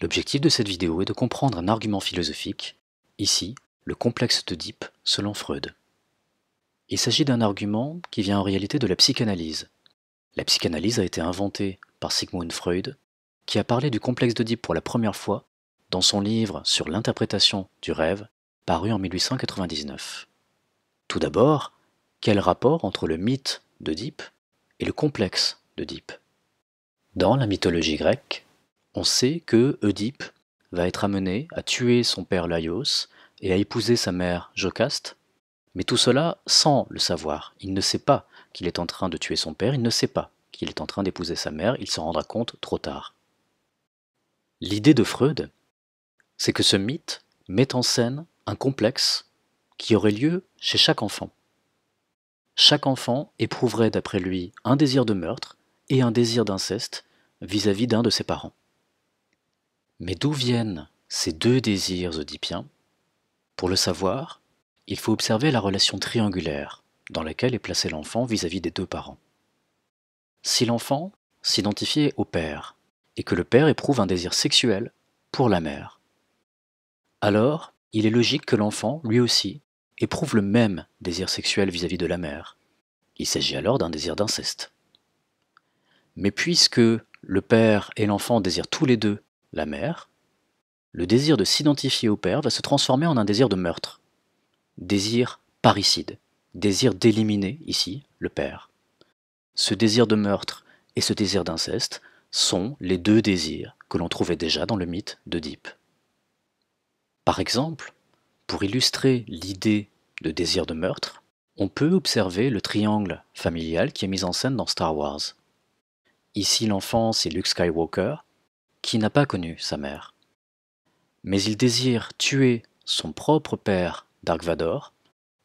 L'objectif de cette vidéo est de comprendre un argument philosophique, ici le complexe d'Oedipe selon Freud. Il s'agit d'un argument qui vient en réalité de la psychanalyse. La psychanalyse a été inventée par Sigmund Freud, qui a parlé du complexe d'Oedipe pour la première fois dans son livre sur l'interprétation du rêve, paru en 1899. Tout d'abord, quel rapport entre le mythe d'Oedipe et le complexe d'Oedipe? Dans la mythologie grecque, on sait que Oedipe va être amené à tuer son père Laios et à épouser sa mère Jocaste, mais tout cela sans le savoir. Il ne sait pas qu'il est en train de tuer son père, il ne sait pas qu'il est en train d'épouser sa mère, il s'en rendra compte trop tard. L'idée de Freud, c'est que ce mythe met en scène un complexe qui aurait lieu chez chaque enfant. Chaque enfant éprouverait d'après lui un désir de meurtre et un désir d'inceste vis-à-vis d'un de ses parents. Mais d'où viennent ces deux désirs oedipiens? Pour le savoir, il faut observer la relation triangulaire dans laquelle est placé l'enfant vis-à-vis des deux parents. Si l'enfant s'identifiait au père et que le père éprouve un désir sexuel pour la mère, alors il est logique que l'enfant, lui aussi, éprouve le même désir sexuel vis-à-vis de la mère. Il s'agit alors d'un désir d'inceste. Mais puisque le père et l'enfant désirent tous les deux la mère, le désir de s'identifier au père va se transformer en un désir de meurtre. Désir parricide, désir d'éliminer, ici, le père. Ce désir de meurtre et ce désir d'inceste sont les deux désirs que l'on trouvait déjà dans le mythe d'Oedipe. Par exemple, pour illustrer l'idée de désir de meurtre, on peut observer le triangle familial qui est mis en scène dans Star Wars. Ici, l'enfant, c'est Luke Skywalker, qui n'a pas connu sa mère. Mais il désire tuer son propre père, Dark Vador,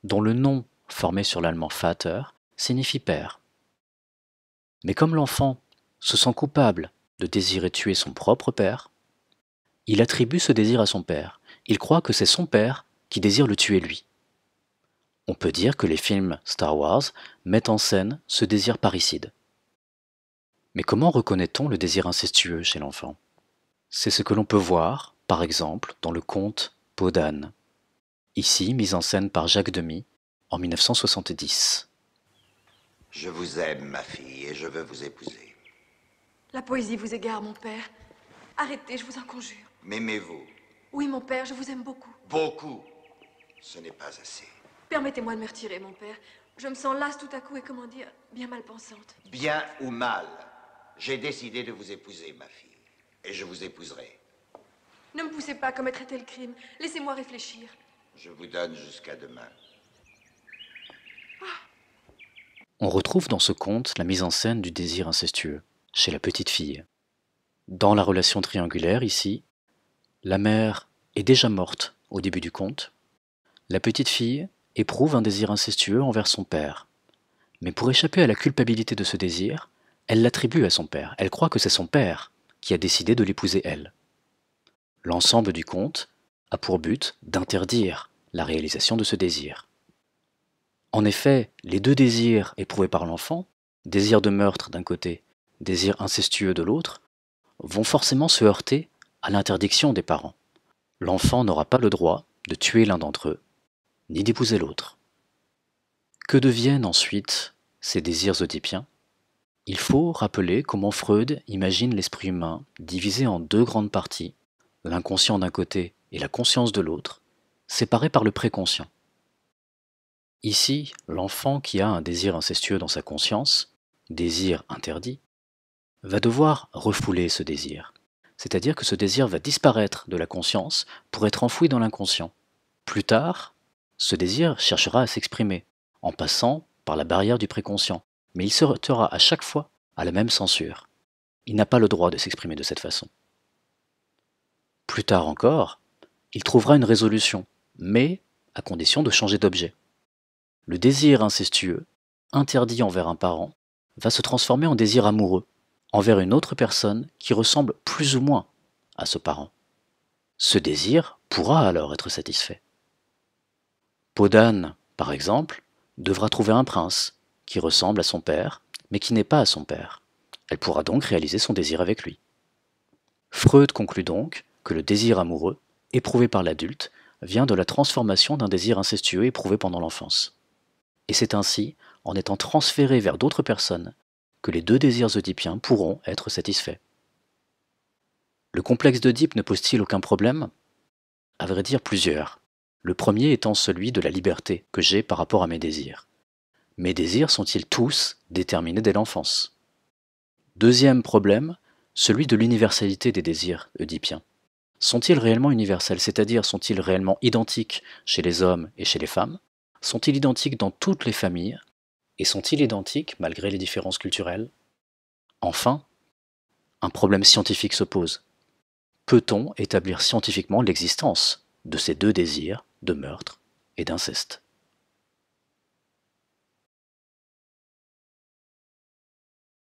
dont le nom formé sur l'allemand Vater signifie père. Mais comme l'enfant se sent coupable de désirer tuer son propre père, il attribue ce désir à son père. Il croit que c'est son père qui désire le tuer lui. On peut dire que les films Star Wars mettent en scène ce désir parricide. Mais comment reconnaît-on le désir incestueux chez l'enfant? C'est ce que l'on peut voir, par exemple, dans le conte Peau d'âne, ici mis en scène par Jacques Demy en 1970. Je vous aime, ma fille, et je veux vous épouser. La poésie vous égare, mon père. Arrêtez, je vous en conjure. M'aimez-vous? Oui, mon père, je vous aime beaucoup. Beaucoup. Ce n'est pas assez. Permettez-moi de me retirer, mon père. Je me sens lasse tout à coup et, comment dire, bien mal pensante. Bien ou mal, j'ai décidé de vous épouser, ma fille. Et je vous épouserai. Ne me poussez pas à commettre un tel crime. Laissez-moi réfléchir. Je vous donne jusqu'à demain. On retrouve dans ce conte la mise en scène du désir incestueux chez la petite fille. Dans la relation triangulaire, ici, la mère est déjà morte au début du conte. La petite fille éprouve un désir incestueux envers son père. Mais pour échapper à la culpabilité de ce désir, elle l'attribue à son père. Elle croit que c'est son père qui a décidé de l'épouser elle. L'ensemble du conte a pour but d'interdire la réalisation de ce désir. En effet, les deux désirs éprouvés par l'enfant, désir de meurtre d'un côté, désir incestueux de l'autre, vont forcément se heurter à l'interdiction des parents. L'enfant n'aura pas le droit de tuer l'un d'entre eux, ni d'épouser l'autre. Que deviennent ensuite ces désirs oedipiens? Il faut rappeler comment Freud imagine l'esprit humain divisé en deux grandes parties, l'inconscient d'un côté et la conscience de l'autre, séparés par le préconscient. Ici, l'enfant qui a un désir incestueux dans sa conscience, désir interdit, va devoir refouler ce désir. C'est-à-dire que ce désir va disparaître de la conscience pour être enfoui dans l'inconscient. Plus tard, ce désir cherchera à s'exprimer, en passant par la barrière du préconscient, mais il se heurtera à chaque fois à la même censure. Il n'a pas le droit de s'exprimer de cette façon. Plus tard encore, il trouvera une résolution, mais à condition de changer d'objet. Le désir incestueux, interdit envers un parent, va se transformer en désir amoureux, envers une autre personne qui ressemble plus ou moins à ce parent. Ce désir pourra alors être satisfait. Peau d'âne, par exemple, devra trouver un prince qui ressemble à son père, mais qui n'est pas à son père. Elle pourra donc réaliser son désir avec lui. Freud conclut donc que le désir amoureux, éprouvé par l'adulte, vient de la transformation d'un désir incestueux éprouvé pendant l'enfance. Et c'est ainsi, en étant transférés vers d'autres personnes, que les deux désirs oedipiens pourront être satisfaits. Le complexe d'Oedipe ne pose-t-il aucun problème? À vrai dire, plusieurs. Le premier étant celui de la liberté que j'ai par rapport à mes désirs. Mes désirs sont-ils tous déterminés dès l'enfance? Deuxième problème, celui de l'universalité des désirs oedipiens. Sont-ils réellement universels, c'est-à-dire sont-ils réellement identiques chez les hommes et chez les femmes? Sont-ils identiques dans toutes les familles? Et sont-ils identiques malgré les différences culturelles? Enfin, un problème scientifique se pose. Peut-on établir scientifiquement l'existence de ces deux désirs de meurtre et d'inceste?